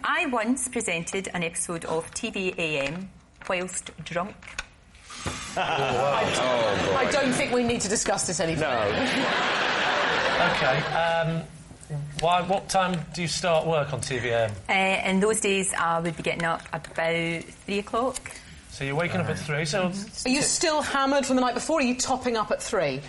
I once presented an episode of TV AM whilst drunk. I don't think we need to discuss this any further. No. OK, what time do you start work on TV AM? In those days, I would be getting up about 3 o'clock. So you're waking up at 3, so... Are you still hammered from the night before, or are you topping up at 3? If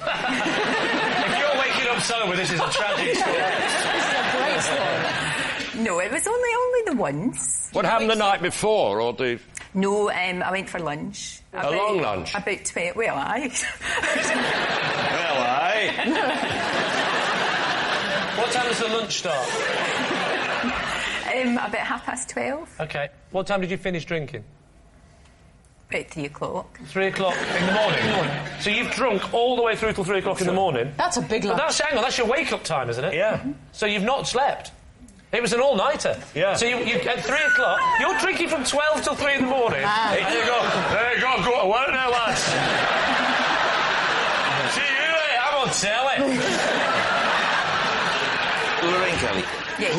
you're waking up sober, this is a tragic story. This is a great story. No, it was only the once. What happened the night before, or the... No, I went for lunch. A long lunch? About 12... Well, aye. Well, aye. What time does the lunch start? About 12:30. OK. What time did you finish drinking? About 3 o'clock. 3 o'clock in the morning? So you've drunk all the way through till 3 o'clock in the morning? That's a big lunch. Hang on, that's your wake-up time, isn't it? Yeah. So you've not slept? It was an all-nighter? Yeah. So you at 3 o'clock, you're drinking from 12 till 3 in the morning? There you go, go to work now, lads. See you later, I'm on telly. Lorraine Kelly. Yes.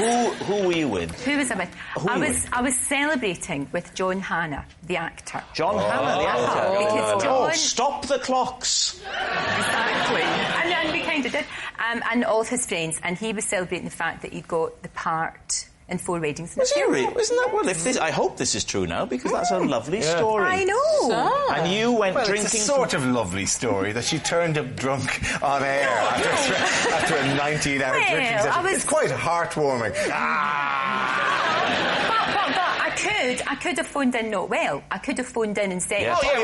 Who were you with? Who was I with? Who were you I was celebrating with John Hannah, the actor. John Hannah, the actor. Because John... stop the clocks. Exactly. And we kind of did. And all his friends. And he was celebrating the fact that he'd got the part in 4 Weddings. Was he really? Isn't that... Well, I hope this is true now, because that's a lovely story. I know. And you went drinking... It's a sort of lovely story that she turned up drunk on air after a 19-hour drinking session. It's quite heartwarming. But I could have phoned in not well. I could have phoned in and said... Yes. Oh, yeah,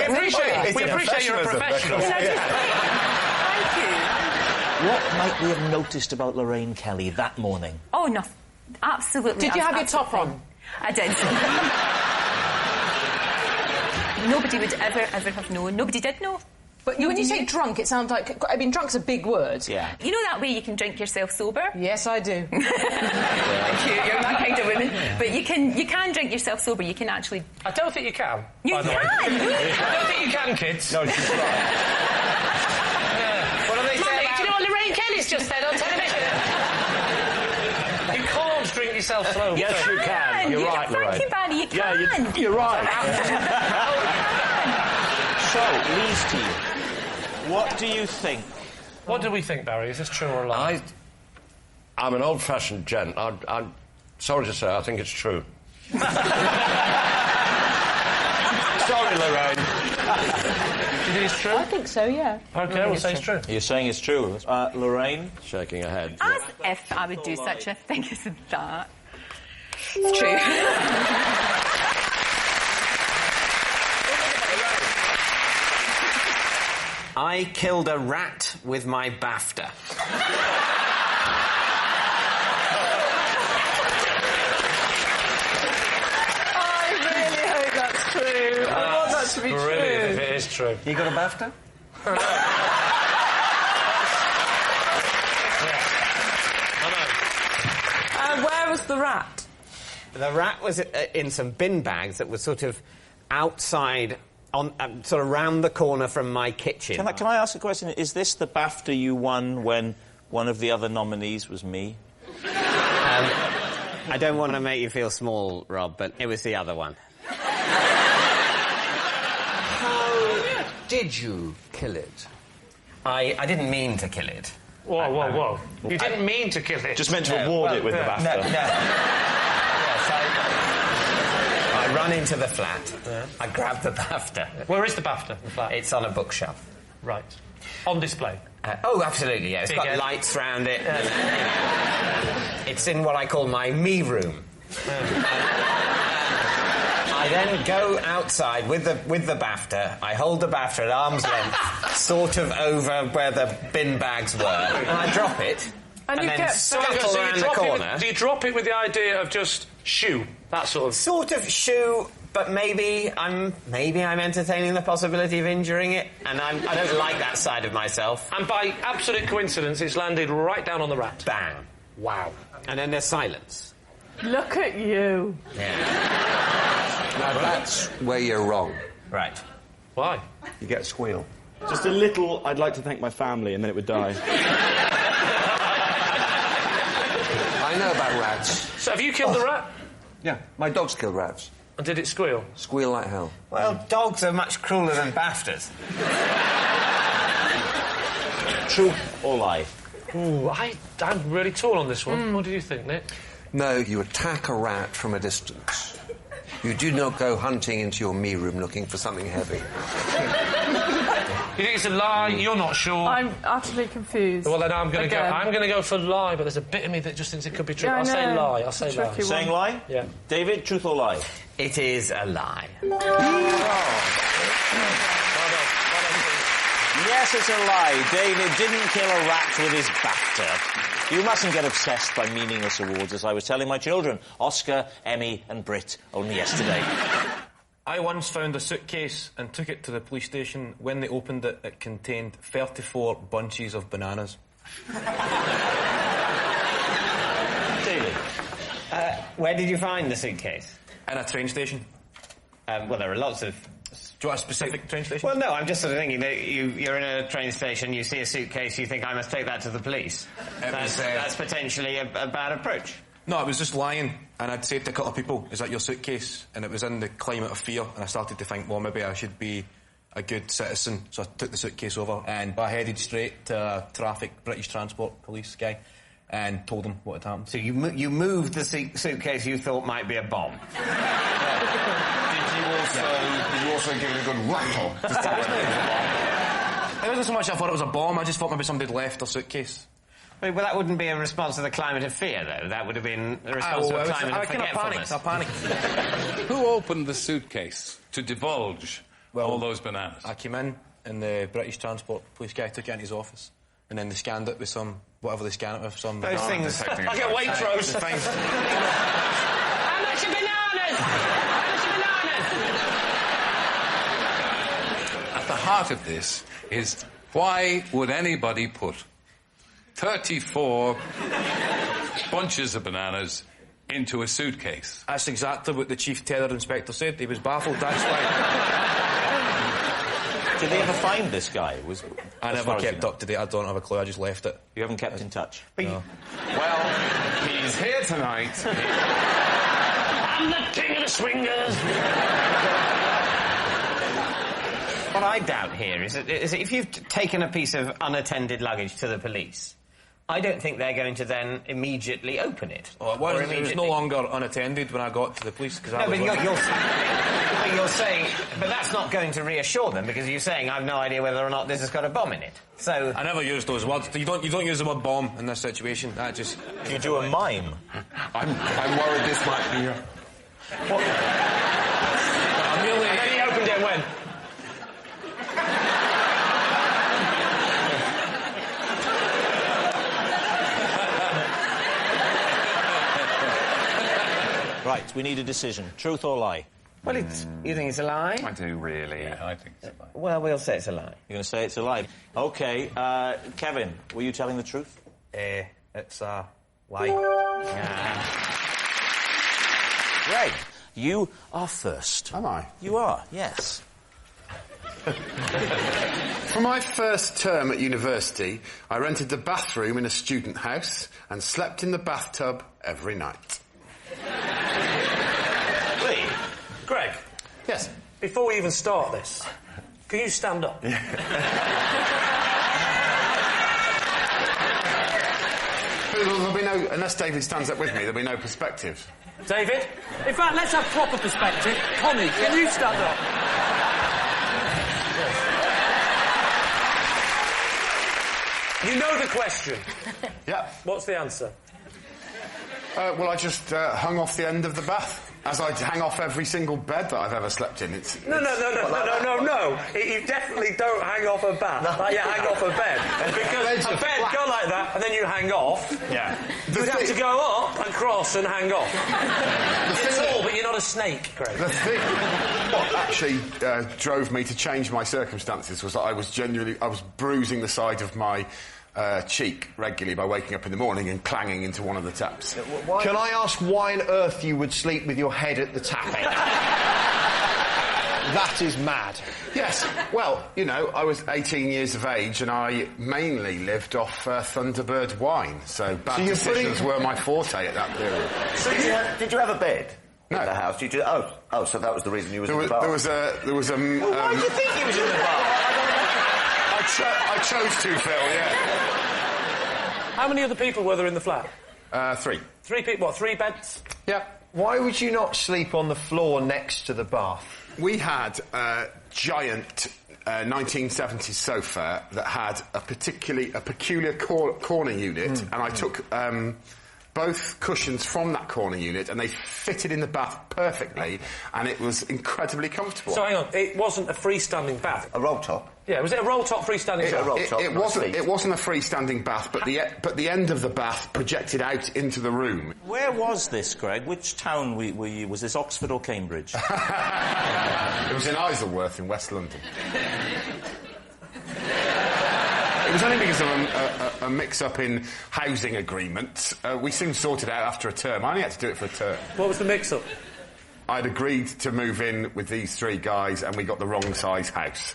we appreciate you're a professional. Thank you. What might we have noticed about Lorraine Kelly that morning? Oh, no. Absolutely. Did you have your top on? I did. Nobody would ever have known. Nobody did know. But when you say drunk, it sounds like... I mean, drunk's a big word. Yeah. You know that way you can drink yourself sober? Yes, I do. Thank you. You're that kind of woman. But you can drink yourself sober. You can actually... I don't think you can. You can! I don't think you can, kids. No, she's right. What do they say about... Do you know what Lorraine Kelly's just said on television? You can't drink yourself slow. Yes, you can. You're right, Lorraine. Thank you, Barney. You can. Yeah, you're right. So, Lee's team, what do you think? What do we think, Barry? Is this true or a lie? I'm an old-fashioned gent. I'm sorry to say, I think it's true. Sorry, Lorraine. Do you think it's true? I think so, yeah. OK, we'll say it's true. You're saying it's true. Lorraine? Shaking her head. As if I would do such a thing as that. It's true. I killed a rat with my BAFTA. I really hope that's true. I want that to be Brilliant, true. if it is true. You got a BAFTA? Where was the rat? The rat was in some bin bags that were sort of outside, on sort of round the corner from my kitchen. Can I ask a question? Is this the BAFTA you won when one of the other nominees was me? I don't want to make you feel small, Rob, but it was the other one. How did you kill it? I didn't mean to kill it. Whoa. You didn't mean to kill it. Just meant to award it with the BAFTA. No. Yes, I run into the flat. Yeah. I grab the BAFTA. Where is the BAFTA, the flat? It's on a bookshelf. Right. On display? Oh, absolutely, yeah. It's got lights round it. It's in what I call my me room. I then go outside with the BAFTA. I hold the BAFTA at arm's length, sort of over where the bin bags were, and I drop it. And then scuttle around the corner. Do you drop it with the idea of just shoo? That sort of... Sort of shoo, but maybe I'm entertaining the possibility of injuring it, and I don't like that side of myself. And by absolute coincidence, it's landed right down on the rat. Bang. Wow. And then there's silence. Look at you. Yeah. Now, that's where you're wrong. Right. Why? You get a squeal. Just a little, I'd like to thank my family, and then it would die. I know about rats. So have you killed the rat? Yeah, my dogs kill rats. And did it squeal? Squeal like hell. Well, dogs are much crueler than BAFTAs. Truth or lie? Ooh, I'm really torn on this one. What do you think, Nick? No, you attack a rat from a distance. You do not go hunting into your me room looking for something heavy. You think it's a lie? You're not sure? I'm utterly confused. Well, then I'm going to go for lie, but there's a bit of me that just thinks it could be true. Yeah, I'll say lie. I'll say lie. Saying lie? Yeah. David, truth or lie? It is a lie. Yes, it's a lie. David didn't kill a rat with his BAFTA. You mustn't get obsessed by meaningless awards, as I was telling my children. Oscar, Emmy and Brit only yesterday. I once found a suitcase and took it to the police station. When they opened it, it contained 34 bunches of bananas. David? Where did you find the suitcase? In a train station. Well, there are lots of... Do you want a specific train station? Well, no, I'm just sort of thinking that you're in a train station, you see a suitcase, you think, I must take that to the police. That's potentially a bad approach. No, I was just lying, and I'd said to a couple of people, is that your suitcase? And it was in the climate of fear, and I started to think, well, maybe I should be a good citizen. So I took the suitcase over, and I headed straight to British Transport Police guy, and told him what had happened. So you moved the suitcase you thought might be a bomb? Did you also give it a good rattle? It wasn't so much I thought it was a bomb, I just thought maybe somebody had left their suitcase. Well, that wouldn't be a response to the climate of fear, though. That would have been a response to a climate of forgetfulness. I panicked. Who opened the suitcase to divulge all those bananas? I came in, and the British Transport Police guy took it into his office, and then they scanned it with some... whatever they scan it with, some... Those things... I get Waitrose. How much are bananas? At the heart of this is, why would anybody put 34 bunches of bananas into a suitcase? That's exactly what the Chief Terror Inspector said. He was baffled, that's why. Did they ever find this guy? I never kept up to date. I don't have a clue. I just left it. You haven't kept in touch? No. Well, he's here tonight. I'm the king of the swingers. What I doubt here is that if you've taken a piece of unattended luggage to the police, I don't think they're going to then immediately open it. Oh, it was no longer unattended when I got to the police. No, but you're saying... But that's not going to reassure them, because you're saying, I've no idea whether or not this has got a bomb in it. So... I never use those words. You don't use the word bomb in this situation. That just... Can you do a mime? I'm worried this might be... What? I'm really... And then he opened it when? Right, we need a decision. Truth or lie? Well, you think it's a lie? I do, really. Yeah, I think it's a lie. Well, we'll say it's a lie. You're going to say it's a lie. OK, Kevin, were you telling the truth? It's a lie. Greg, you are first. Am I? You are, yes. For my first term at university, I rented the bathroom in a student house and slept in the bathtub every night. Lee, Greg. Yes. Before we even start this, can you stand up? There'll be no... Unless David stands up with me, there'll be no perspective. David? In fact, let's have proper perspective. Tommy, can you stand up? You know the question. Yeah. What's the answer? Well, I just hung off the end of the bath, as I hang off every single bed that I've ever slept in. No. You definitely don't hang off a bath. Like you hang off a bed. Because a bed go like that, and then you hang off. Yeah. You'd have to go up and cross and hang off. You're tall, but you're not a snake, Greg. The thing... What actually drove me to change my circumstances was that I was bruising the side of my... cheek regularly by waking up in the morning and clanging into one of the taps. Can I ask why on earth you would sleep with your head at the tap end? That is mad. Yes. Well, you know, I was 18 years of age and I mainly lived off Thunderbird wine, so bad decisions were my forte at that period. So did you have a bed? No. In the house? You just, oh, so that was the reason you was in the bath. There was a... Well, why do you think he was in the bath? I chose to, Phil, yeah. How many other people were there in the flat? 3. 3 people, what, 3 beds? Yeah. Why would you not sleep on the floor next to the bath? We had a giant 1970s sofa that had a peculiar corner unit, and I took both cushions from that corner unit, and they fitted in the bath perfectly, and it was incredibly comfortable. So hang on, it wasn't a freestanding bath? A roll top? Yeah, was it a roll top freestanding bath? It wasn't a freestanding bath, but the end of the bath projected out into the room. Where was this, Greg? Which town were you? Was this Oxford or Cambridge? It was in Isleworth in West London. It was only because of a mix-up in housing agreements. We soon sorted it out after a term. I only had to do it for a term. What was the mix-up? I'd agreed to move in with these 3 guys, and we got the wrong size house.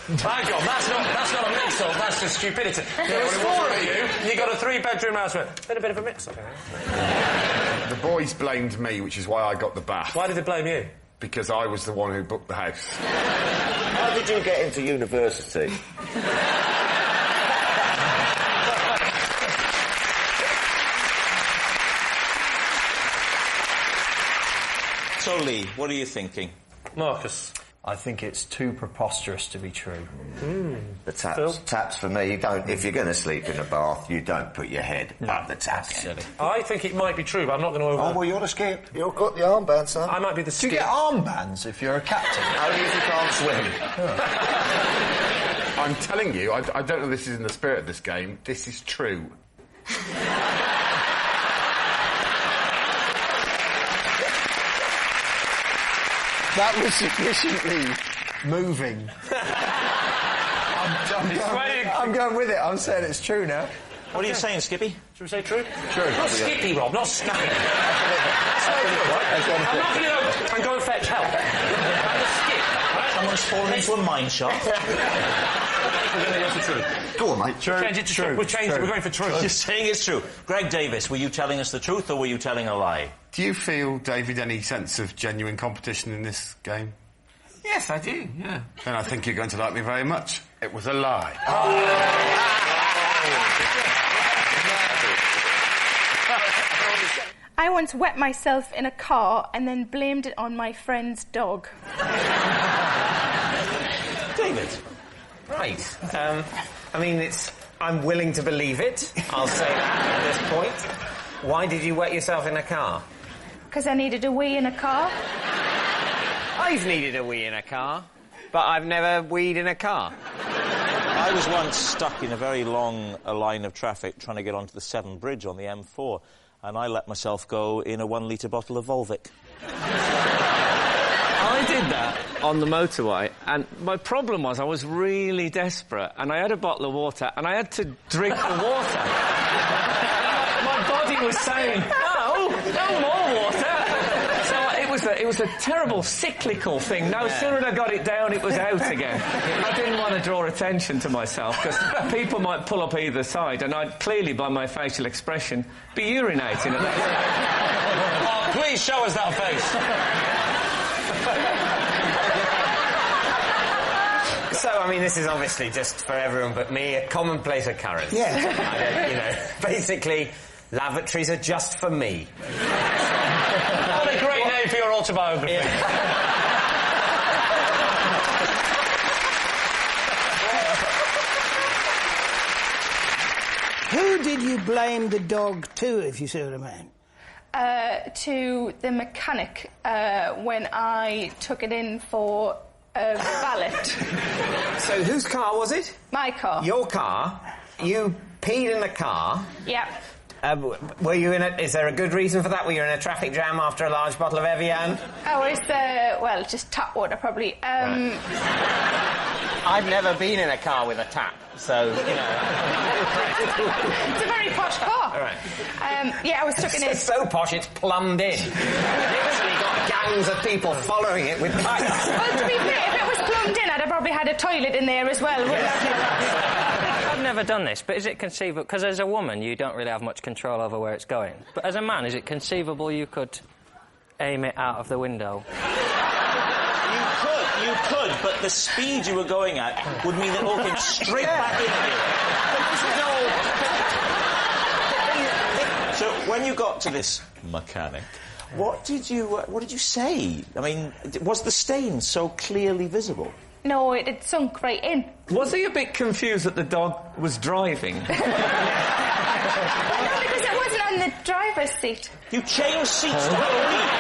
Hang on, that's not a mix-up, that's just stupidity. There was 4 of you, and you got a 3-bedroom house. Been a bit of a mix-up. The boys blamed me, which is why I got the bath. Why did they blame you? Because I was the one who booked the house. How did you get into university? So, Lee, what are you thinking? Marcus? I think it's too preposterous to be true. The taps for me, you don't... If you're going to sleep in a bath, you don't put your head up the tap. I think it might be true, but I'm not going to... Oh, well, you're the skip. You've got the armband, son. I might be the skip. Do you get armbands if you're a captain? Only if you can't swim. I'm telling you, I don't know if this is in the spirit of this game, this is true. That was sufficiently moving. I'm going with it. I'm saying it's true now. What are you saying, Skippy? Should we say true? True. Not Skippy, Rob, not Skippy. I'm going to fetch help. I'm the skip. Someone's fallen into a mine shaft. We're going to go for true. Go on, mate. True. Change it to true. We'll change it. We're going for true. You're saying it's true. Greg Davies, were you telling us the truth or were you telling a lie? Do you feel, David, any sense of genuine competition in this game? Yes, I do, yeah. Then I think you're going to like me very much. It was a lie. I once wet myself in a car and then blamed it on my friend's dog. David? Right. I mean, I'm willing to believe it. I'll say that at this point. Why did you wet yourself in a car? Because I needed a wee in a car. I've needed a wee in a car, but I've never weed in a car. I was once stuck in a very long line of traffic trying to get onto the Severn Bridge on the M4, and I let myself go in a 1-litre bottle of Volvic. I did that on the motorway, and my problem was I was really desperate, and I had a bottle of water, and I had to drink the water. My body was saying, no more water. So it was a terrible cyclical thing. No sooner than I got it down, it was out again. I didn't want to draw attention to myself, because people might pull up either side, and I'd clearly, by my facial expression, be urinating at that. Oh, please show us that face. So, I mean, this is obviously just for everyone but me a commonplace occurrence. Yeah. Basically, lavatories are just for me. What a great name for your autobiography. Yeah. Who did you blame the dog to, if you see what I mean? To the mechanic when I took it in for a valet. So whose car was it? My car. Your car? You peed in the car? Yep. Were you in is there a good reason for that? Were you in a traffic jam after a large bottle of Evian? Oh, it's just tap water, probably. Right. I've never been in a car with a tap, so, It's a very posh car. All right. I was stuck in it. It's so posh, it's plumbed in. You've literally got gangs of people following it with pipes. Well, to be fair, if it was plumbed in, I'd have probably had a toilet in there as well, wouldn't I? I've never done this, but is it conceivable... Because as a woman, you don't really have much control over where it's going. But as a man, is it conceivable you could aim it out of the window. You could, but the speed you were going at would mean that it all came straight back in you. So when you got to this mechanic, what did you say? I mean, was the stain so clearly visible? No, it had sunk right in. Was he a bit confused that the dog was driving? No, because it wasn't on the driver's seat. You changed seats the whole week.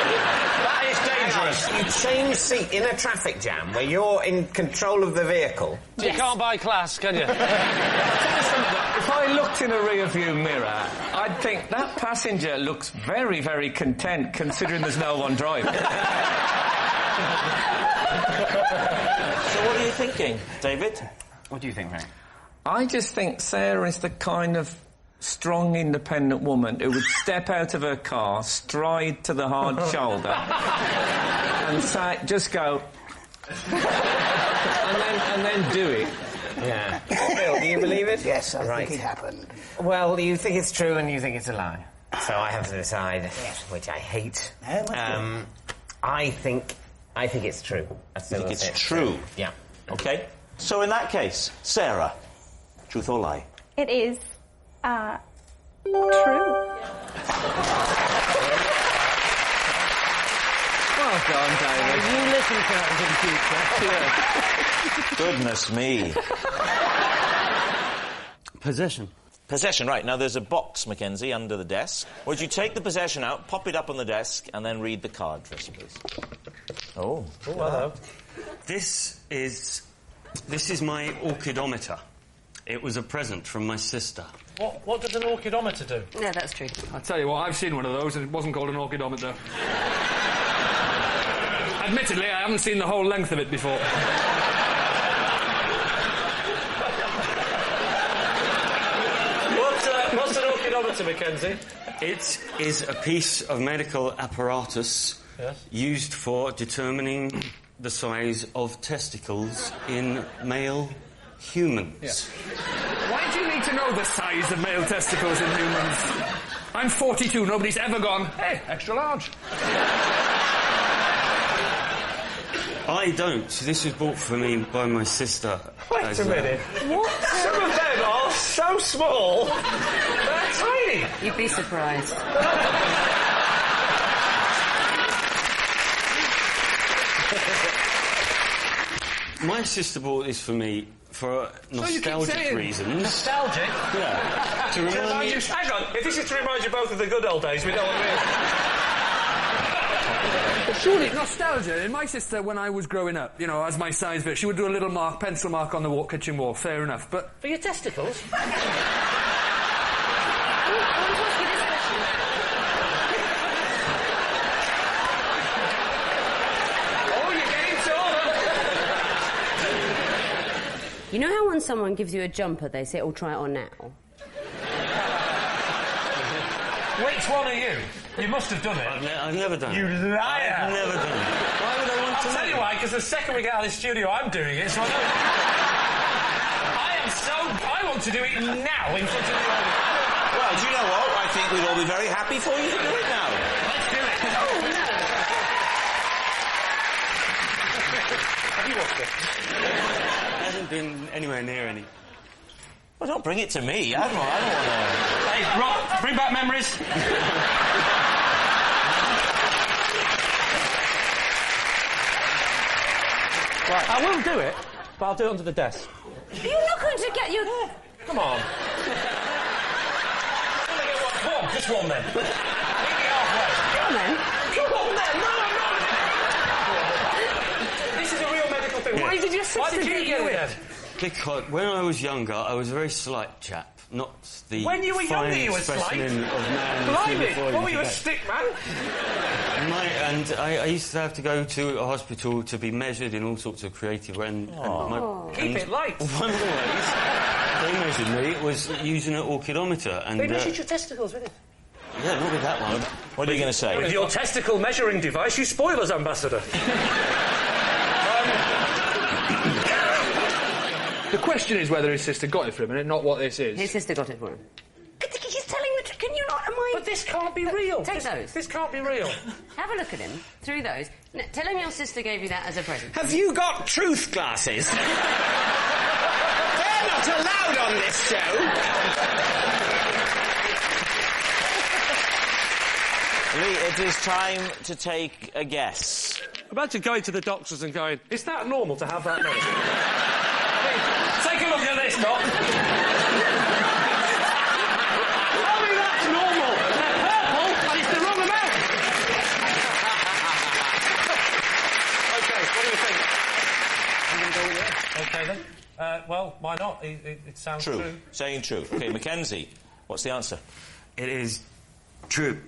That is dangerous. You change seat in a traffic jam where you're in control of the vehicle. You can't buy class, can you? If I looked in a rear-view mirror, I'd think that passenger looks very, very content considering there's no one driving. So what are you thinking, David? What do you think, Mack? I just think Sarah is the kind of strong, independent woman who would step out of her car, stride to the hard shoulder, and say, just go, and then do it. Yeah. Phil, do you believe it? Yes, I think it happened. Well, you think it's true and you think it's a lie. So I have to decide, which I hate. I think it's true. You think it's true? Yeah. Okay. So in that case, Sarah, truth or lie? It is, true. Well done, David. You listen to that in future. Goodness me. Possession. Possession, right. Now, there's a box, Mackenzie, under the desk. Would you take the possession out, pop it up on the desk, and then read the card for us, please? Oh. Hello. This is my Orchidometer. It was a present from my sister. What does an Orchidometer do? Yeah, that's true. I tell you what, I've seen one of those and it wasn't called an Orchidometer. Admittedly, I haven't seen the whole length of it before. What's an Orchidometer, Mackenzie? It is a piece of medical apparatus used for determining the size of testicles in male humans. Yeah. Why do you need to know the size of male testicles in humans? I'm 42, nobody's ever gone, hey, extra large. I don't. This was bought for me by my sister. Wait a minute. What? Some of them are so small. They're tiny. You'd be surprised. My sister bought this for me for nostalgic reasons. Nostalgic? Yeah. To remind you... Hang on, if this is to remind you both of the good old days, we don't want to... But surely nostalgia. And my sister, when I was growing up, you know, as my size bit, she would do a little pencil mark on the kitchen wall. Fair enough. But for your testicles. You know how when someone gives you a jumper, they say, "Oh, try it on now." Which one are you? You must have done it. I've never done it. You liar! I've never done it. Why would I want to? I'll tell you why, because the second we get out of the studio, I'm doing it, so I know. I want to do it now in front of the audience. Well, do you know what? I think we'd all be very happy for you to do it now. Let's do it. Have you watched it? Hasn't been anywhere near any. Well, don't bring it to me. I don't want to... Hey, Rob, bring back memories. Right, I will do it, but I'll do it under the desk. You're not going to get your... Come on. One, just one then. Meet me halfway. Come on then. Come on then, no. This is a real medical thing. Why did your sister get you in? Because when I was younger, I was a very slight chap. Not the when you were younger, you were slight? specimen of man. Blimey, what were you, a stick man? I used to have to go to a hospital to be measured in all sorts of creative ways. Keep it light. One of the ways they measured me was using an orchidometer. And, they measured your testicles with it? Yeah, not with that one. What are you going to say? With your testicle measuring device, you spoilers ambassador. The question is whether his sister got it for him, and not what this is. His sister got it for him. He's telling the truth. Can you not? Am I? But This can't be real. Take those. This can't be real. Have a look at him through those. Tell him your sister gave you that as a present. Have you got truth glasses? They're not allowed on this show. Lee, it is time to take a guess. Imagine going to the doctors and going, is that normal to have that many? I mean, take a look at this, Doc. I mean, that's normal. They're purple, and it's the wrong amount. OK, what do you think? I'm going to go with it. OK, then. Well, why not? It sounds true. Saying true. OK, Mackenzie, what's the answer? It is true.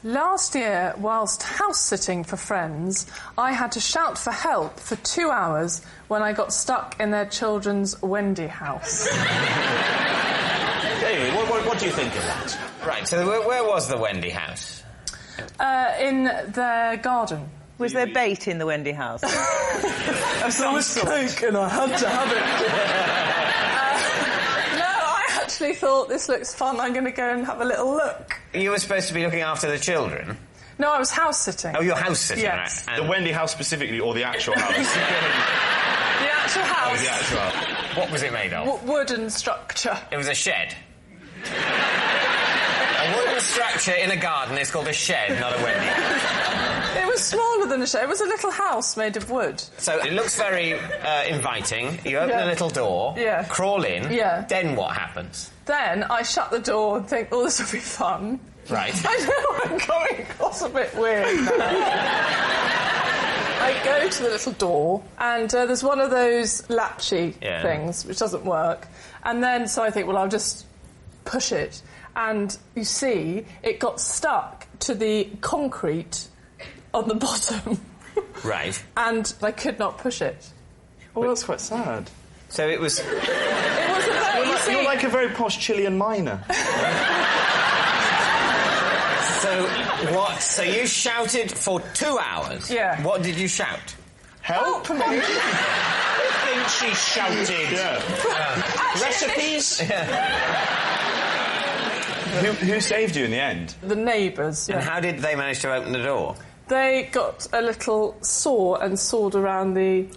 Last year, whilst house-sitting for friends, I had to shout for help for 2 hours when I got stuck in their children's Wendy house. David, what do you think of that? Right, so where was the Wendy house? In their garden. Was there bait in the Wendy house? There was cake and I had to have it. I actually thought this looks fun, I'm going to go and have a little look. You were supposed to be looking after the children? No, I was house-sitting. Oh, you're house-sitting, yes. right. The Wendy house specifically, or the actual house? The actual house. Oh, the actual house. What was it made of? Wooden structure. It was a shed. A wooden structure in a garden is called a shed, not a Wendy. It was smaller than a shed. It was a little house made of wood. So it looks very inviting. You open a little door, crawl in, then what happens? Then I shut the door and think, oh, this will be fun. Right. I know I'm coming across a bit weird now. I go to the little door, and there's one of those latchy things, which doesn't work. And then, so I think, well, I'll just push it. And you see, it got stuck to the concrete on the bottom. Right. And I could not push it. Well, that's quite sad. So it was... You're like a very posh Chilean miner. So you shouted for 2 hours? Yeah. What did you shout? Help me! I think she shouted. Recipes? Who saved you in the end? The neighbours. And how did they manage to open the door? They got a little saw and sawed around the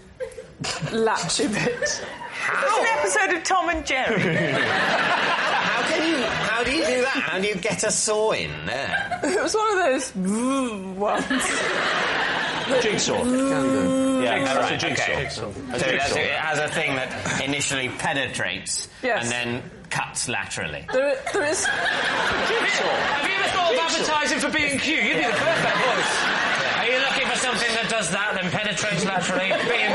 latchy bit. It's an episode of Tom and Jerry. How do you do that? How do you get a saw in there? It was one of those ones. Jigsaw. That's a jigsaw. So it has a thing that initially penetrates and then cuts laterally. There is... Jigsaw. Have you ever thought of advertising for B&Q? You'd be the perfect voice. Are you looking for something that does that, then penetrates laterally? B&Q.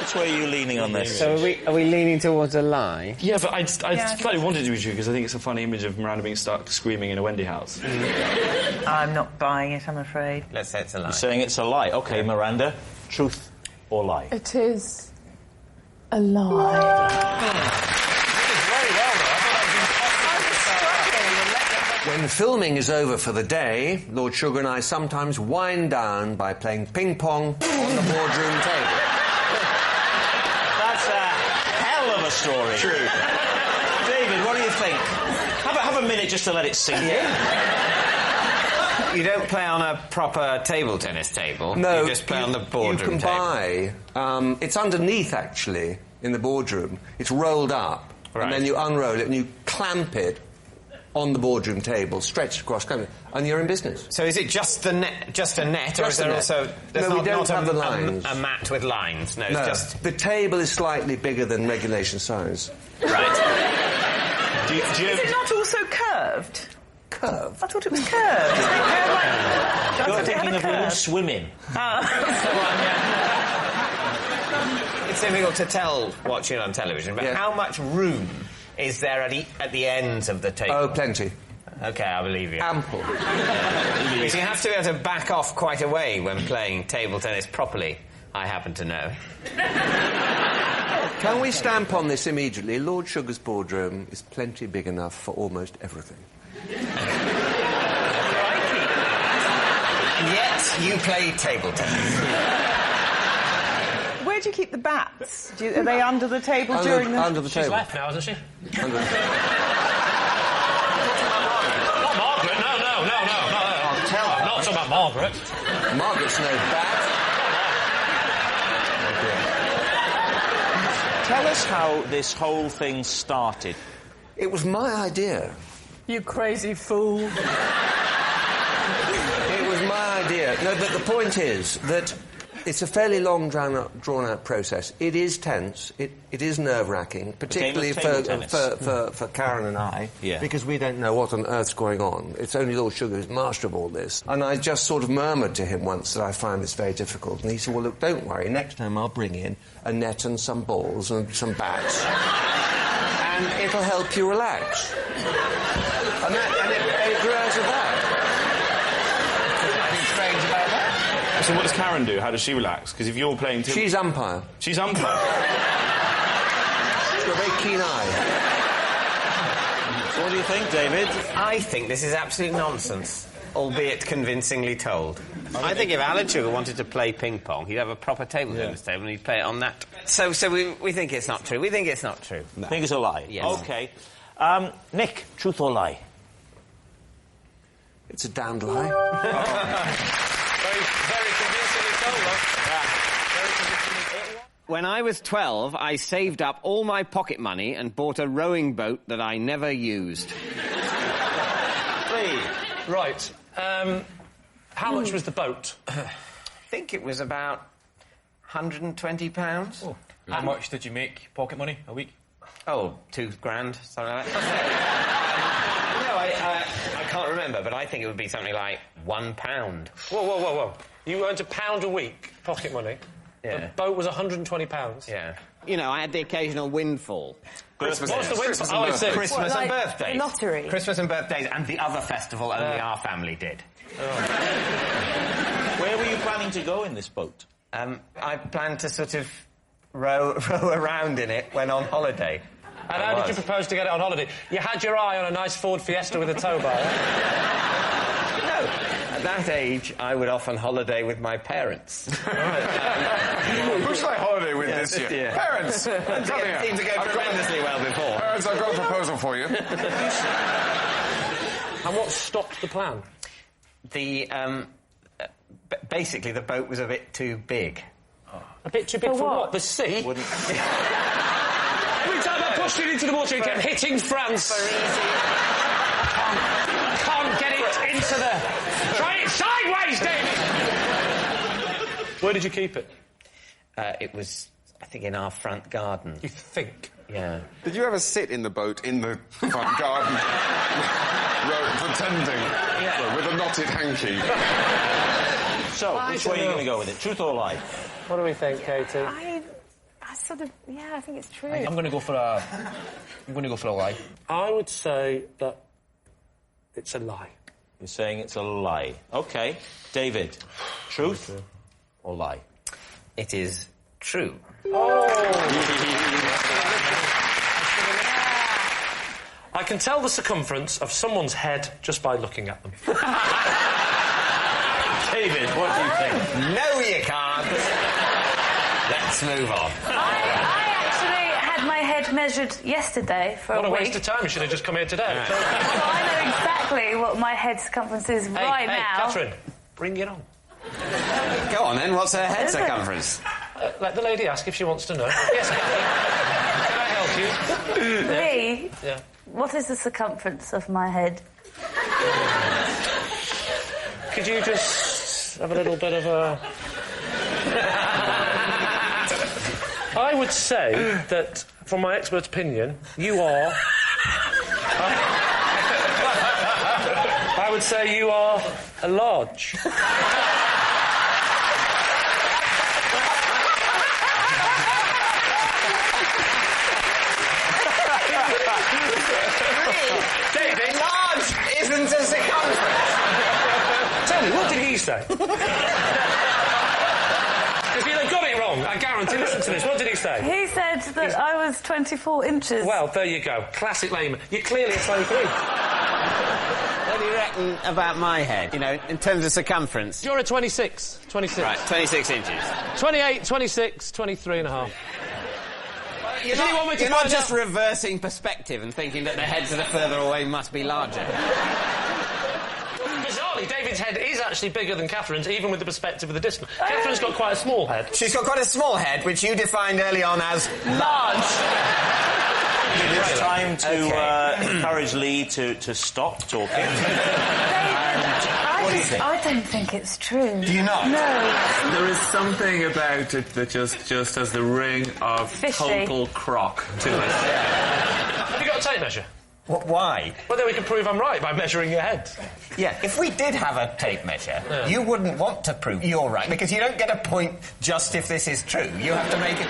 Which way are you leaning on this? So are we leaning towards a lie? Yeah, but I slightly wanted to be true because I think it's a funny image of Miranda being stuck screaming in a Wendy house. I'm not buying it, I'm afraid. Let's say it's a lie. You're saying it's a lie. OK, Miranda, truth or lie? It is a lie. When filming is over for the day, Lord Sugar and I sometimes wind down by playing ping-pong on the boardroom table. That's a hell of a story. True. David, what do you think? Have a minute just to let it sink in. You don't play on a proper table tennis table. No. You just play on the boardroom you can buy... it's underneath, actually, in the boardroom. It's rolled up. Right. And then you unroll it and you clamp it on the boardroom table, stretched across, and you're in business. So is it just a net, or is there also... No, we don't have the lines. A mat with lines. No, it's just... The table is slightly bigger than regulation size. Right. Is it not also curved? Curved? I thought it was curved. You're thinking of women swimming. It's difficult to tell watching on television, but how much room is there at the ends of the table? Oh, plenty. OK, I believe you. Ample. Because you have to be able to back off quite a way when playing table tennis properly, I happen to know. Can we stamp on this immediately? Lord Sugar's boardroom is plenty big enough for almost everything. Yet you play table tennis. where do you keep the bats? Are they under the table during the... Under the table. She's left now, hasn't she? Under the Not Margaret, no. I'm not talking about Margaret. Margaret's no bat. Tell us how this whole thing started. It was my idea. You crazy fool. It was my idea. No, but the point is that it's a fairly long, drawn-out process. It is tense. It is nerve-wracking, particularly for Karen and I, because we don't know what on earth's going on. It's only Lord Sugar who's master of all this. And I just sort of murmured to him once that I find this very difficult. And he said, well, look, don't worry. Next time I'll bring in a net and some balls and some bats. And it'll help you relax. And it grew out of that. Nothing strange about that. So what does Karen do? How does she relax? Because if you're playing... She's umpire. She's umpire? She's got a very keen eye. So what do you think, David? I think this is absolute nonsense, albeit convincingly told. I think if Alan Sugar wanted to play ping-pong, he'd have a proper table tennis table and he'd play it on that. So we think it's not true. We think it's not true. No. Think it's a lie? Yes. OK. Nick, truth or lie? It's a damned lie. Very convincingly told, though. Very convincingly. When I was 12, I saved up all my pocket money and bought a rowing boat that I never used. Right. How much was the boat? I think it was about £120. Oh. How much did you make pocket money a week? Oh, £2,000, something like that. No, I can't remember, but I think it would be something like £1. Whoa. You earned £1 a week, pocket money. Yeah. The boat was £120. Yeah. You know, I had the occasional windfall. Christmas. What's the windfall? Oh, I see. Christmas and birthdays. Lottery. Christmas and birthdays, and the other festival only our family did. Where were you planning to go in this boat? I planned to sort of row around in it when on holiday. And how did you propose to get it on holiday? You had your eye on a nice Ford Fiesta with a tow bar. No. At that age, I would often holiday with my parents. Who should I holiday with this year? Parents! It seemed to go tremendously well before. Parents, I've got a proposal for you. And what stopped the plan? Basically, the boat was a bit too big. A bit too big for what? The sea? Every time I pushed it into the water, it kept hitting France. Can't get it into the... Try it sideways, David! Where did you keep it? It was, I think, in our front garden. You think? Yeah. Did you ever sit in the boat in the front garden, pretending, with a knotted hanky? So, which way are you going to go with it? Truth or lie? What do we think, Katie? I sort of... Yeah, I think it's true. I'm going to go for a lie. I would say that it's a lie. You're saying it's a lie. OK. David, truth or lie? It is true. I can tell the circumference of someone's head just by looking at them. David, what do you think? No, you can't. Let's move on. I actually had my head measured yesterday for What a a week. waste of time. You should have just come here today. So I know exactly what my head circumference is right now. Catherine, bring it on. Go on, then. What's her head circumference? Let the lady ask if she wants to know. Yes, Catherine. Can I help you? Lee, Yeah. what is the circumference of my head? Could you just have a little bit of a... I would say that, from my expert opinion, you are... I would say you are a large. David, large isn't a circumference. Tell me, what did he say? Because he'd have got it wrong. wrong. I guarantee. Listen to this. What did he say? He said that I was 24 inches. Well, there you go. Classic layman. You're clearly a 23. What do you reckon about my head, you know, in terms of circumference? You're a 26. 26. Right, 26 inches. 28, 26, 23 and a half. You're not just reversing perspective and thinking that the heads that are further away must be larger. Bizarrely, David's head is actually bigger than Katherine's, even with the perspective of the distance. Katherine's got quite a small head. She's got quite a small head, which you defined early on as large. It's time to encourage Lee to stop talking. What do you think? I don't think it's true. Do you not? No. There is something about it that just has the ring of total crock to it. Have you got a tape measure? Why? Well, then we can prove I'm right by measuring your head. Yeah, if we did have a tape measure, you wouldn't want to prove you're right, because you don't get a point just if this is true. You have to make it...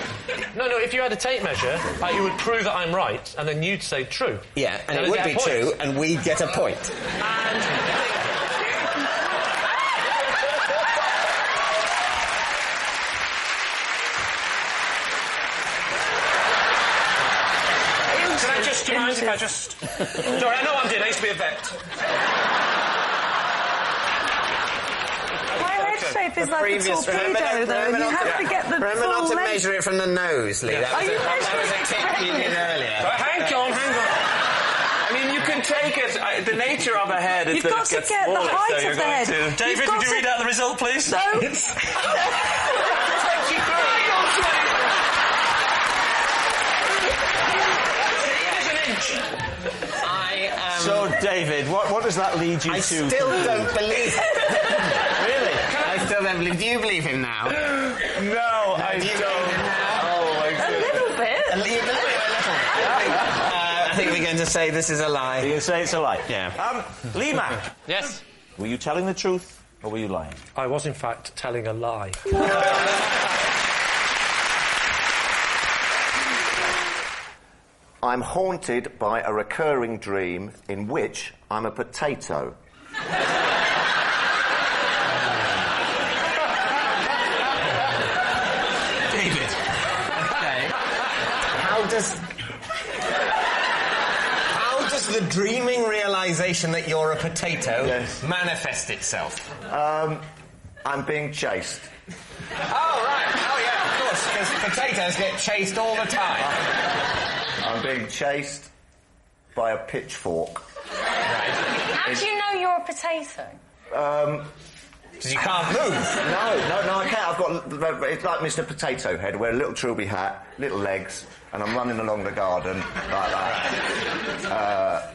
No, if you had a tape measure, you would prove that I'm right, and then you'd say true. Yeah, and it would be true, and we'd get a point. And... Do you mind if I just... Sorry, I know what I'm doing. I used to be a vet. My head shape is like a torpedo, though, and you have to get the Remember full not to length. measure it from the nose, Lee. That was a tip you did earlier. Right, hang on. I mean, you can take it... the nature of a head is You've that got it to gets get the smaller, height so of you're the head. going to... David, would you read out the result, please? No. So, David, what does that lead you to? I still don't believe it. Really? I still don't believe... Do you believe him now? No, I don't. Oh, my goodness. A little bit. A little bit. I think we're going to say this is a lie. You're going to say it's a lie? Yeah. Lee Mack. Yes? Were you telling the truth, or were you lying? I was, in fact, telling a lie. I'm haunted by a recurring dream in which I'm a potato. David. Okay. How does the dreaming realisation that you're a potato manifest itself? I'm being chased. Oh, right. Oh, yeah, of course, because potatoes get chased all the time. I'm being chased by a pitchfork. Right. How do you know you're a potato? Because you can't move. No, I can't. I've got... It's like Mr. Potato Head. I wear a little trilby hat, little legs, and I'm running along the garden like that.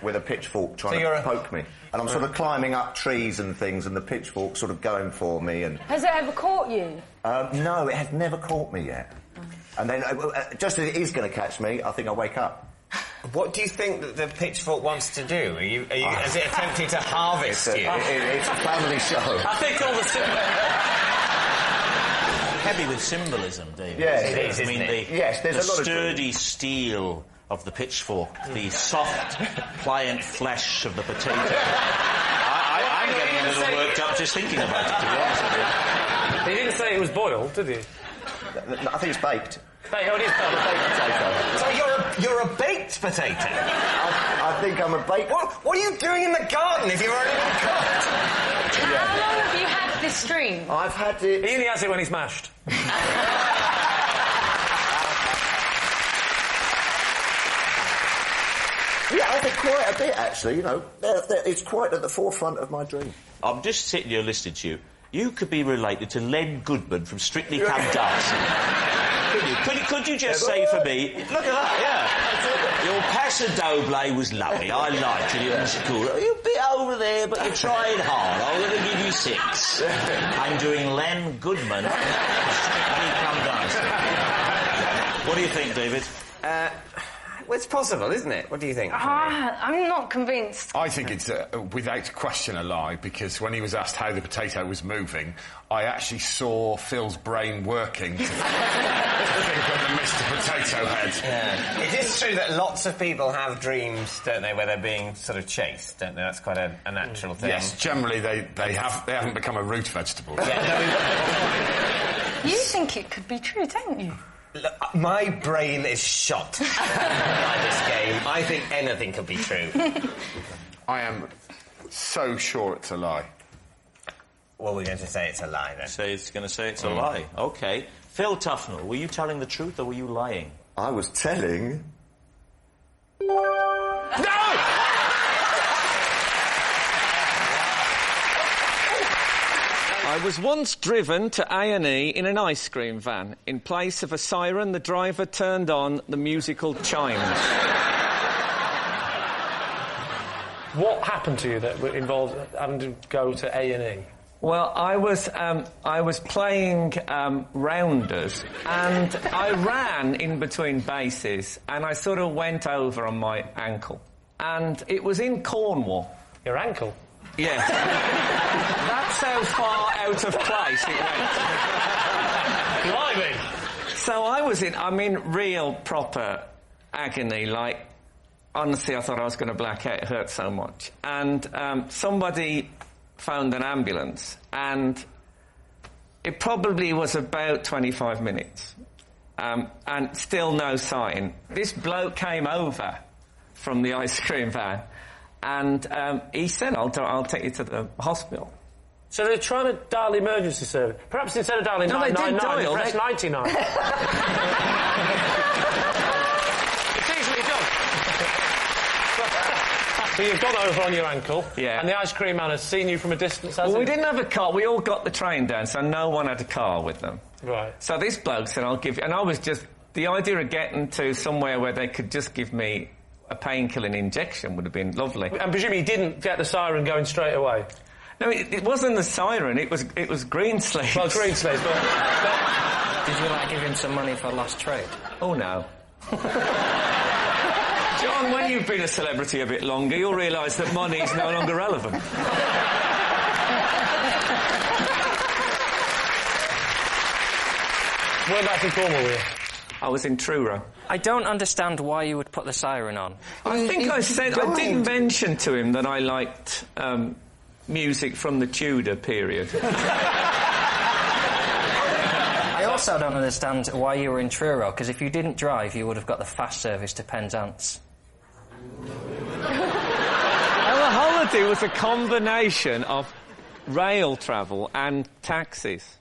With a pitchfork trying to poke me. And I'm sort of climbing up trees and things, and the pitchfork sort of going for me. And Has it ever caught you? no, it has never caught me yet. And then, just as it is going to catch me, I think I'll wake up. What do you think that the pitchfork wants to do? Is it attempting to harvest you? It's a family show. I think all the... Heavy with symbolism, David. Yes, it is, I mean, yes, there's the a lot of sturdy steel of the pitchfork, the soft, pliant flesh of the potato. I'm getting a little worked up just thinking about it, to be honest with you. He didn't say it was boiled, did he? I think it's baked. Hey, how it is, pal? So you're a baked potato? I think I'm a baked... What are you doing in the garden if you've already been cooked? How long have you had this dream? I've had it... He only has it when he's mashed. Yeah, I've had quite a bit, actually, you know. It's quite at the forefront of my dream. I'm just sitting here listening to you. You could be related to Len Goodman from Strictly Come Dancing. Could you just say for me, look at that, yeah. Your paso doble was lovely. I liked it. It was cool. You're a bit over there, but you're trying hard. I'm going to give you 6. I'm doing Len Goodman from Strictly Come Dancing. What do you think, David? Well, it's possible, isn't it? What do you think? I'm not convinced. I think it's, without question, a lie, because when he was asked how the potato was moving, I actually saw Phil's brain working to think of Mr. Potato Head. Yeah. It is true that lots of people have dreams, don't they, where they're being sort of chased, don't they? That's quite a natural thing. Yes, generally they haven't become a root vegetable. Yeah, You think it could be true, don't you? Look, my brain is shot by this game. I think anything could be true. I am so sure it's a lie. Well, we're going to say it's a lie, then. Going to say it's a lie. OK. Phil Tufnell, were you telling the truth or were you lying? I was telling... No! I was once driven to A&E in an ice cream van. In place of a siren, the driver turned on the musical chimes. What happened to you that involved having to go to A&E? Well, I was playing rounders, and I ran in between bases, and I sort of went over on my ankle. And it was in Cornwall. Your ankle? Yeah. That's how far out of place it went. Blimey! So I was in real proper agony, like, honestly, I thought I was going to black out, it hurt so much. And somebody phoned an ambulance, and it probably was about 25 minutes, and still no sign. This bloke came over from the ice cream van, and he said, I'll take you to the hospital. So they're trying to dial the emergency service. Perhaps instead of dialing 999, they press 99. It's easily done. So you've gone over on your ankle, yeah, and the ice cream man has seen you from a distance, has he? We didn't have a car. We all got the train down, so no one had a car with them. Right. So this bloke said, I'll give you... And I was just... The idea of getting to somewhere where they could just give me a painkilling injection would have been lovely. And presumably you didn't get the siren going straight away? No, it wasn't the siren, it was Greensleeves. Well, Greensleeves, but... Did you, give him some money for lost trade? Oh, no. John, when you've been a celebrity a bit longer, you'll realise that money is no longer relevant. Whereabouts in Cornwall were you? I was in Truro. I don't understand why you would put the siren on. I think I did mention to him that I liked music from the Tudor period. I also don't understand why you were in Truro, because if you didn't drive, you would have got the fast service to Penzance. Our holiday was a combination of rail travel and taxis.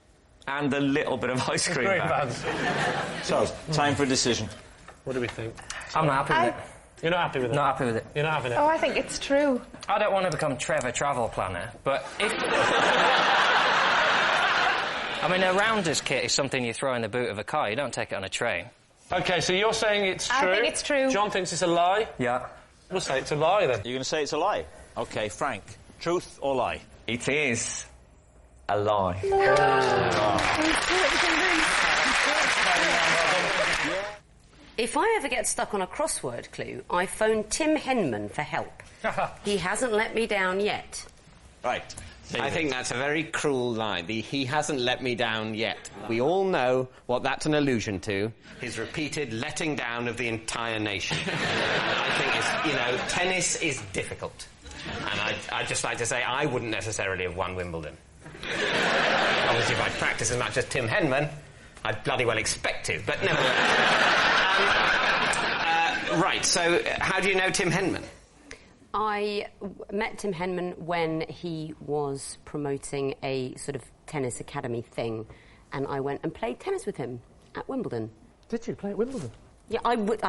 And a little bit of ice cream vans. So, time for a decision. What do we think? I'm not happy with it. You're not happy with it? Not happy with it. You're not having it? Oh, I think it's true. I don't want to become Trevor Travel Planner, but if... I mean, a rounders kit is something you throw in the boot of a car. You don't take it on a train. OK, so you're saying it's true? I think it's true. John thinks it's a lie? Yeah. We'll say it's a lie, then. You're going to say it's a lie? OK, Frank. Truth or lie? It is a lie. If I ever get stuck on a crossword clue, I phone Tim Henman for help. He hasn't let me down yet. Right. I think that's a very cruel lie. He hasn't let me down yet. We all know what that's an allusion to. His repeated letting down of the entire nation. I think it's, tennis is difficult. And I'd just like to say I wouldn't necessarily have won Wimbledon. Obviously, if I'd practiced as much as Tim Henman, I'd bloody well expect to, but nevertheless. Right, so how do you know Tim Henman? I met Tim Henman when he was promoting a sort of tennis academy thing, and I went and played tennis with him at Wimbledon. Did you play at Wimbledon? Yeah, I was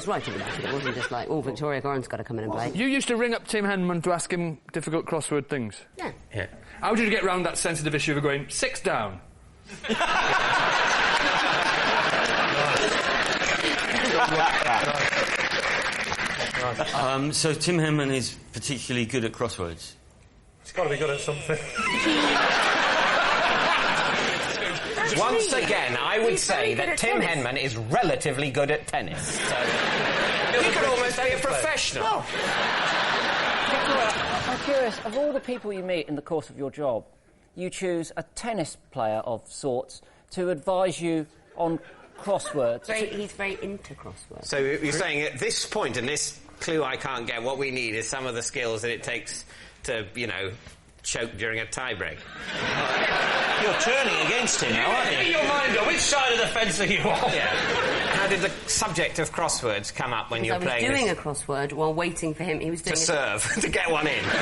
right about it. It wasn't just like, Victoria Goran's got to come in and play. You used to ring up Tim Henman to ask him difficult crossword things? Yeah. How did you get round that sensitive issue of going, 6 down? So Tim Henman is particularly good at crosswords? He's got to be good at something. Once again, I would say that Tim Henman is relatively good at tennis. So he could almost be a professional. Well, Victoria, I'm curious, of all the people you meet in the course of your job, you choose a tennis player of sorts to advise you on crosswords. He's very into crosswords. So you're saying at this point, in this clue I can't get, what we need is some of the skills that it takes to, choke during a tie-break. You're turning against him now, aren't you? Get your mind up. Which side of the fence are you on? Yeah. How did the subject of crosswords come up when you were playing I was doing this? a crossword while waiting for him. He was doing To serve, to get one in. That's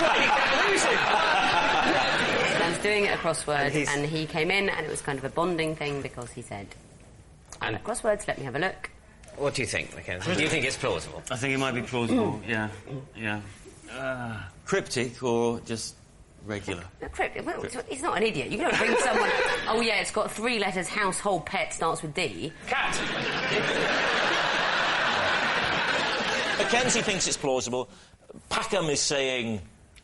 why you kept losing. I was doing a crossword, and he came in, and it was kind of a bonding thing because he said, "I like crosswords. Let me have a look." What do you think, Mackenzie? Do you think it's plausible? I think it might be plausible, yeah. Cryptic or just regular? Cryptic. Well, he's not an idiot. You don't bring someone. Oh yeah, it's got 3 letters. Household pet starts with D. Cat. Mackenzie thinks it's plausible. Packham is saying...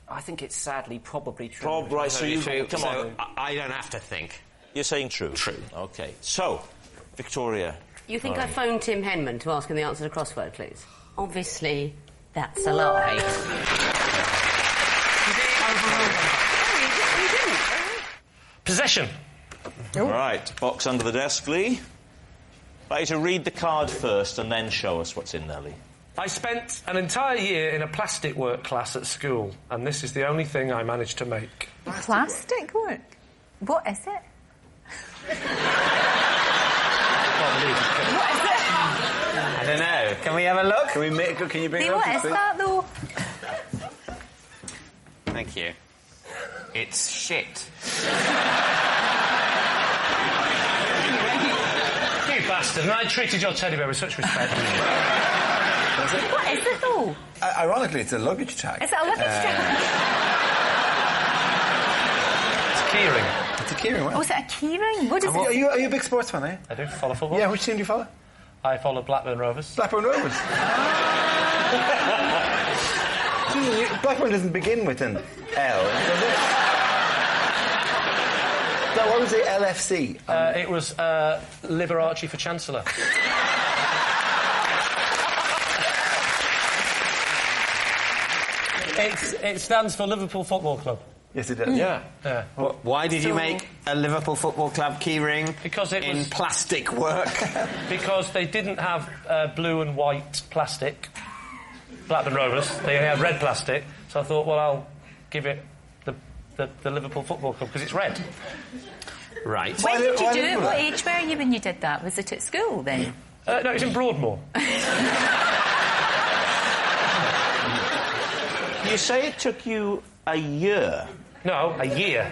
I think it's sadly probably true. Right, so you... Come on. I don't have to think. You're saying true? True. OK. So, Victoria... You think I phoned Tim Henman to ask him the answer to crossword clues? Obviously, that's a lie. Possession. Right, box under the desk, Lee. I'd like you to read the card first and then show us what's in there, Lee. I spent an entire year in a plastic work class at school, and this is the only thing I managed to make. Plastic work? What is it? I don't know. Can we have a look? Can you bring it up? What is that, though? Thank you. It's shit. You bastard, and I treated your teddy bear with such respect. What is it, though? Ironically, it's a luggage tag. Is it a luggage tag? It's a keyring. It's a keyring, Oh, is it a keyring? What is it? Are you a big sports fan, eh? I do follow football. Yeah, which team do you follow? I follow Blackburn Rovers. Blackburn Rovers. Blackburn doesn't begin with an L, does it? No, what was the LFC? It was Liberace for Chancellor. It stands for Liverpool Football Club. Yes, it does. Yeah. Why did you make a Liverpool Football Club keyring in plastic work? Because they didn't have blue and white plastic. Blackburn Rovers. They only had red plastic. So I thought, well, I'll give it the Liverpool Football Club because it's red. Right. When did you do it? What age were you when you did that? Was it at school then? No, it was in Broadmoor. You say it took you a year? No, a year.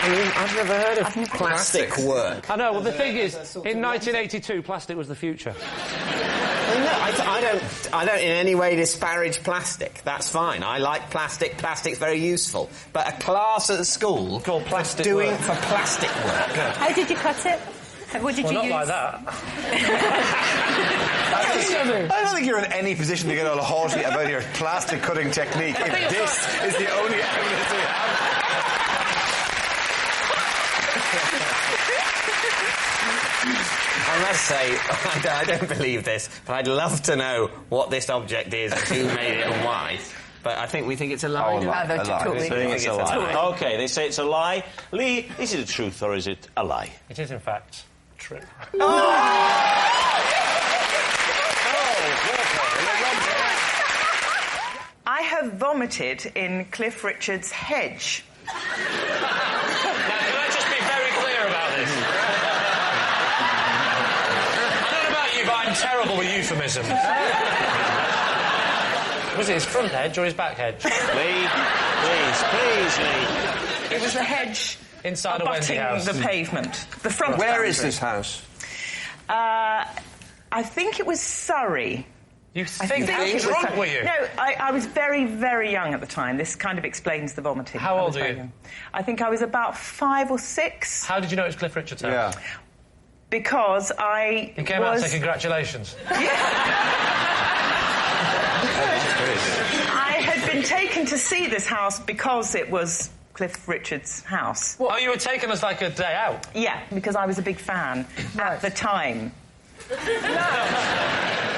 I mean, I've never heard of plastic work. I know, well, the thing is, in 1982, plastic was the future. Well, no, I don't in any way disparage plastic. That's fine. I like plastic. Plastic's very useful. But a class at school called plastic doing work. for plastic work. How did you cut it? What did you not use? Like that. I don't think you're in any position to get all haughty about your plastic cutting technique if this is the only evidence we have. I must say, I don't believe this, but I'd love to know what this object is, and who made it and why. But I think we think it's a lie. Oh, a lie. It's a lie. OK, they say it's a lie. Lee, is it a truth or is it a lie? It is, in fact, true. I have vomited in Cliff Richard's hedge. Now, can I just be very clear about this? I don't know about you, but I'm terrible with euphemisms. Was it his front hedge or his back hedge? Lee, please, Lee. It was a hedge inside a Wendy house. The pavement. The front. Where is this house? I think it was Surrey. You think drunk, were you? No, I was very, very young at the time. This kind of explains the vomiting. How old are you? Young. I think I was about 5 or 6. How did you know it was Cliff Richard's house? Yeah. Because I He came out and said congratulations. I had been taken to see this house because it was Cliff Richard's house. Oh, you were taken as like a day out? Yeah, because I was a big fan at the time.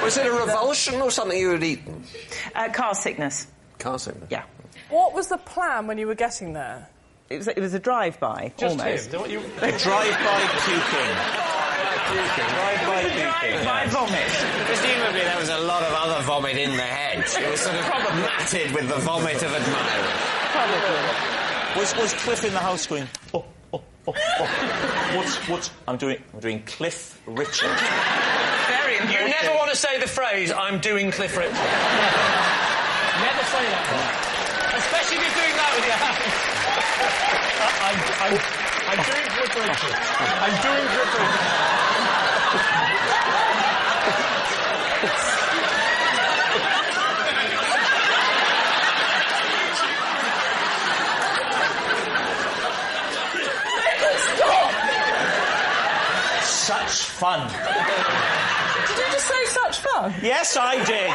Was it a revulsion or something you had eaten? Car sickness. Car sickness? Yeah. What was the plan when you were getting there? It was a drive-by, Just almost. him. A drive-by puking. Drive-by vomit. Presumably there was a lot of other vomit in the hedge. It was sort of matted with the vomit of admirers. Probably. Was Cliff in the house going, oh, oh, oh, oh. What's... I'm doing Cliff Richard. Very impressive. You never want to say the phrase, I'm doing Cliff Richard. Never say that. Especially if you're doing that with your hands. I'm doing Cliff Richard. I'm doing Cliff Richard. Such fun. Did you just say such fun? Yes, I did.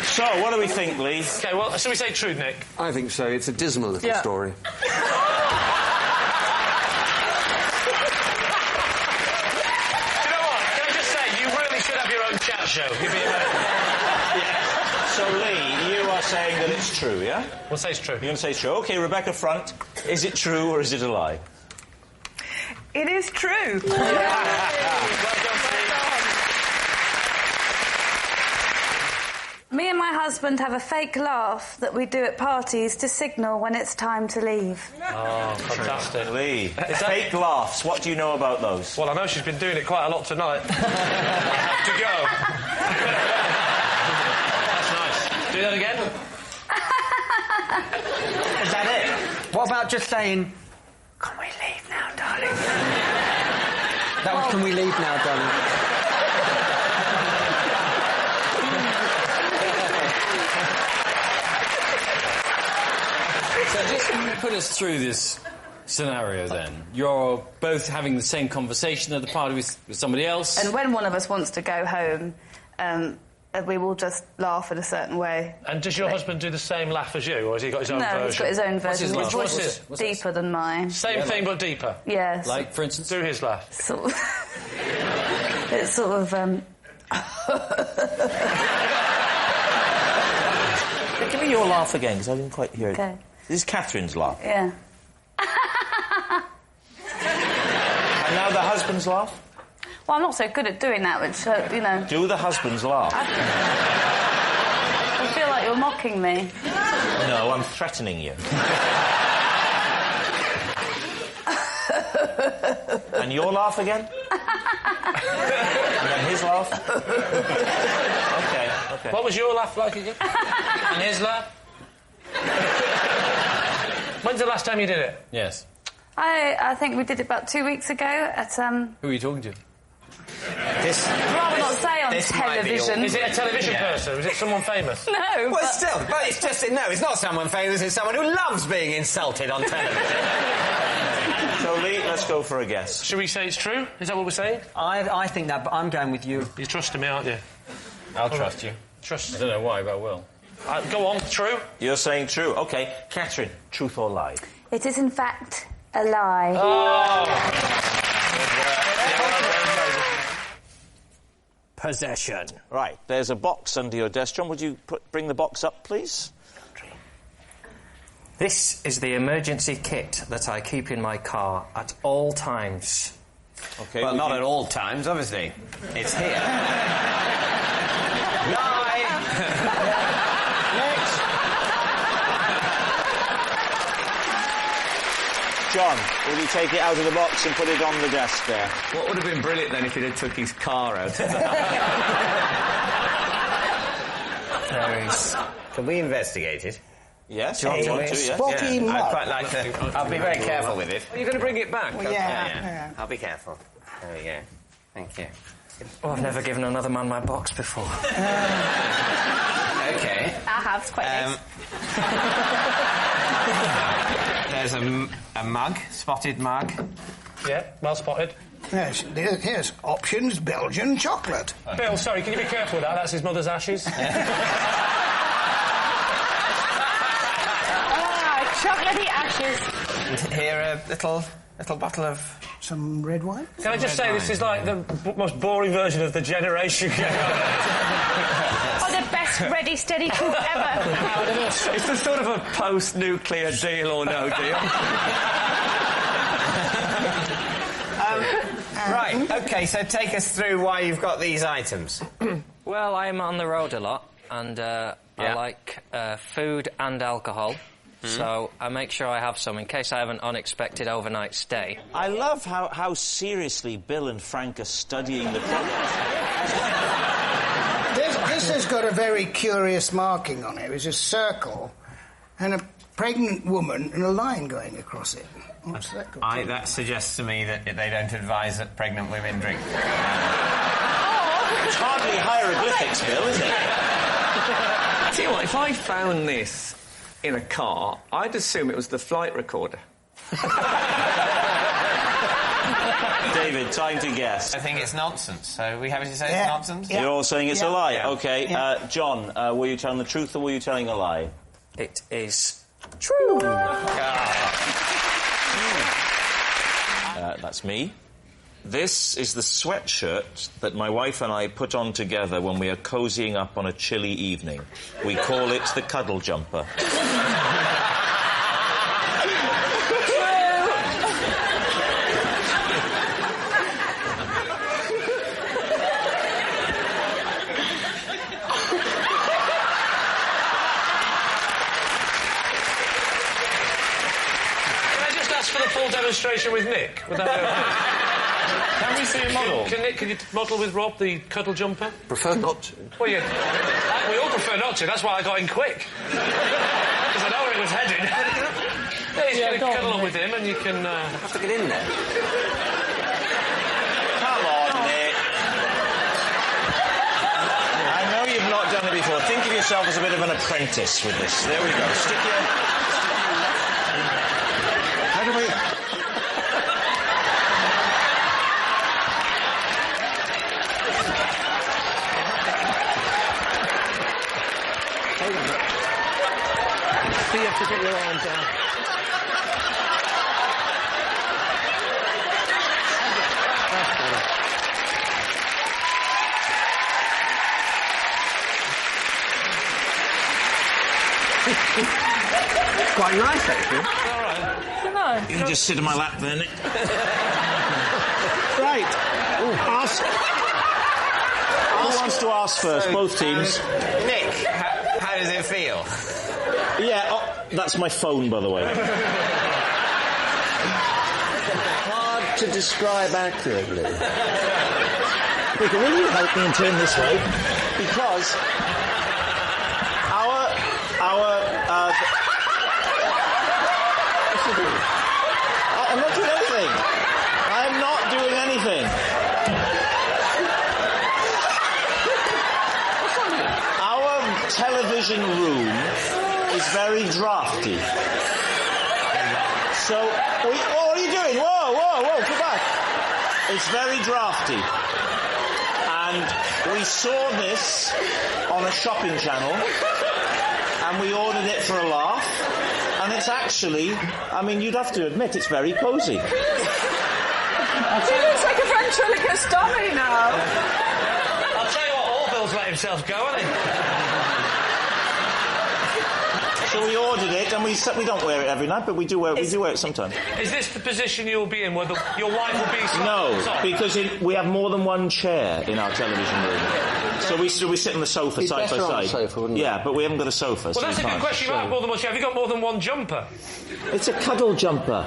So, what do we think, Lee? OK, well, shall we say true, Nick? I think so. It's a dismal little story. You know what? Can I just say, you really should have your own chat show. You'd be So, Lee, you are saying that it's true, yeah? We'll say it's true. You're going to say it's true. OK, Rebecca Front, is it true or is it a lie? It is true. Me and my husband have a fake laugh that we do at parties to signal when it's time to leave. Oh, fantastic. Lee, fake laughs, what do you know about those? Well, I know she's been doing it quite a lot tonight. I have to go. That's nice. Do that again. Is that it? What about just saying, can we leave now, darling? That was, can we leave now, darling? So just put us through this scenario then. You're both having the same conversation at the party with somebody else. And when one of us wants to go home, we will just laugh in a certain way. And does your husband do the same laugh as you, or has he got his own version? No, he's got his own version. What's his? Deeper than mine. Same thing, but deeper? Yes. Like, for instance? Do his laugh. It's sort of... Give me your laugh again, because I didn't quite hear it. Okay. This is Catherine's laugh. Yeah. And now the husband's laugh? Well, I'm not so good at doing that, which, you know... Do the husband's laugh. I feel like you're mocking me. No, I'm threatening you. And your laugh again? And then his laugh? OK. What was your laugh like again? And his laugh? When's the last time you did it? Yes. I think we did it about 2 weeks ago at... Who are you talking to? This... I'd rather not say on television. Is it a television person? Is it someone famous? No, Well, still, but it's just... No, it's not someone famous, it's someone who loves being insulted on television. So, Lee, let's go for a guess. Should we say it's true? Is that what we're saying? I think that, but I'm going with you. You're trusting me, aren't you? I'll trust you. Trust. I don't know why, but I will. Go on, true? You're saying true. OK. Catherine, truth or lie? It is, in fact, a lie. Oh! Possession. Right, there's a box under your desk. John, would you bring the box up, please? This is the emergency kit that I keep in my car at all times. OK. Well, not at all times, obviously. It's here. Lie! Next. John, will you take it out of the box and put it on the desk there? What would have been brilliant then if he'd have took his car out? Can we investigate it? Yes, John, you want to, yes. Spotty mud. I'd quite like to... I'll be very careful with it. Are you going to bring it back? Well, yeah. I'll be careful. There we go. Thank you. Oh, I've never given another man my box before. OK. I have, it's quite nice. There's a mug, spotted mug. Yeah, well spotted. Yes, here's options, Belgian chocolate. Bill, sorry, can you be careful with that? That's his mother's ashes. Chocolatey ashes. And here a little bottle of... Some red wine? Can I just say this is like the most boring version of the Generation Game. Oh, the best ready, steady cook ever. It's a sort of a post-nuclear deal or no deal. Right, OK, so take us through why you've got these items. Well, I'm on the road a lot, and I like food and alcohol. So I make sure I have some in case I have an unexpected overnight stay. I love how seriously Bill and Frank are studying the product. This has got a very curious marking on it. It's a circle and a pregnant woman and a line going across it. What's that got to do? That suggests to me that they don't advise that pregnant women drink. It's hardly hieroglyphics, Bill, is it? I tell you what, if I found this in a car, I'd assume it was the flight recorder. David, time to guess. I think it's nonsense. So we have to say it's nonsense? You're all saying it's a lie? Yeah. OK. John, were you telling the truth or were you telling a lie? It is true. That's me. This is the sweatshirt that my wife and I put on together when we are cosying up on a chilly evening. We call it the Cuddle Jumper. For the full demonstration with Nick. Would that be okay? Can we see a model? Can you model with Rob the Cuddle Jumper? Prefer not to. Well, we all prefer not to. That's why I got in quick. Because I know where it was headed. He's going to cuddle up with him and you can... have to get in there. Come on, Nick. I know you've not done it before. Think of yourself as a bit of an apprentice with this. There we go. Stick your... How do we... So you have to get your arm down. Quite nice, actually. All right. You can just sit on my lap then. Right. Ask. Who wants to ask first? Both teams. Nick, how does it feel? Yeah, that's my phone, by the way. Hard to describe accurately. Vicky, will you help me and turn this way? Because I'm not doing anything. I'm not doing anything. Our television room is very drafty. So, what are you doing? Whoa, come back. It's very drafty. And we saw this on a shopping channel, and we ordered it for a laugh. And it's actually, I mean, you'd have to admit, it's very cosy. He looks like a ventriloquist dummy now. I'll tell you what, Orville's let himself go, hasn't he? So we ordered it, and we don't wear it every night, but we do wear it sometimes. Is this the position you'll be in, where your wife will be... No, because we have more than one chair in our television room. So we sit on the sofa side by side. On the sofa, wouldn't it? Yeah, but we haven't got a sofa. Well, that's a good question. You might have more than one chair. Have you got more than one jumper? It's a cuddle jumper.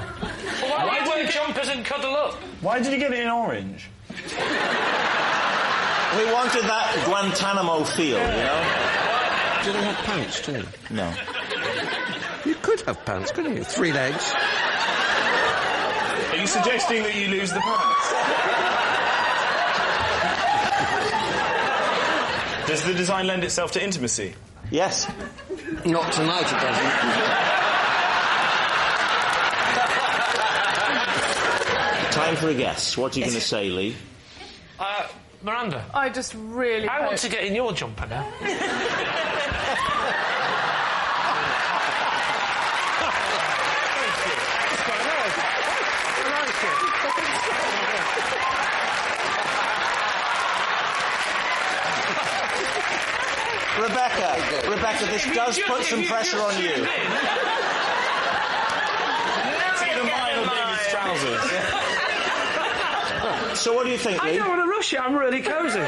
Well, why do you wear jumpers and cuddle up? Why did you get it in orange? We wanted that Guantanamo feel, you know? Do they have pants too? No. You could have pants, couldn't you? 3 legs. Are you suggesting that you lose the pants? Does the design lend itself to intimacy? Yes. Not tonight, it doesn't. Time for a guess. What are you going to say, Lee? Miranda. I just really... I want to get in your jumper now. Rebecca, this does put some pressure on you. It's either mine or David's trousers. So what do you think, Lee? I don't want to rush it. I'm really cosy.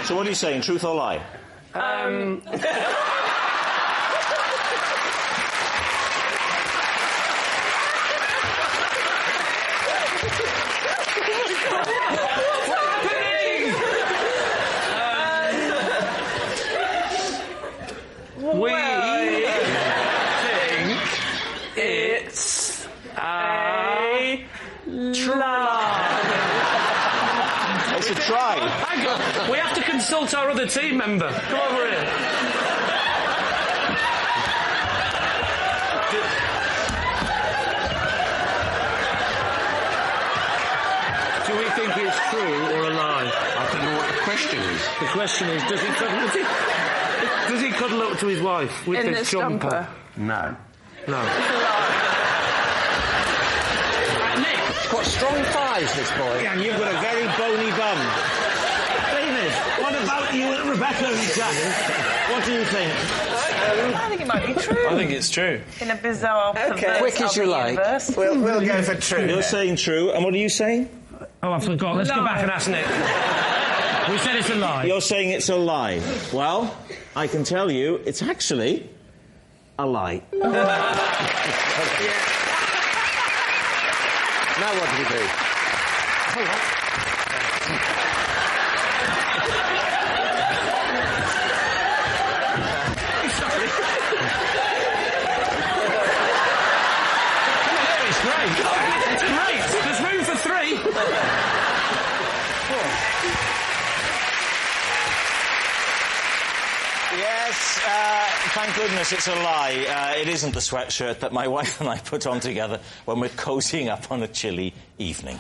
So what are you saying, truth or lie? We think it's a try. It's a try. Hang on. We have to consult our other team member. Come over here. Do we think it's true or a lie? I don't know what the question is. The question is, does he cuddle up to his wife with In this this jumper? No. No. Nick! Got strong thighs, this boy. And you've got a very bony bum. David, what about you and Rebecca and Jack? What do you think? I think it might be true. I think it's true. In a bizarre, perverse Quick as you like. universe. We'll go for true. You're saying true, and what are you saying? Oh, I forgot. Let's go back and ask Nick. We said it's a lie. You're saying it's a lie. Well, I can tell you, it's actually a lie. Now what do we do? It's great. It's great. There's room for three. Yes, thank goodness it's a lie. It isn't the sweatshirt that my wife and I put on together when we're cozying up on a chilly evening.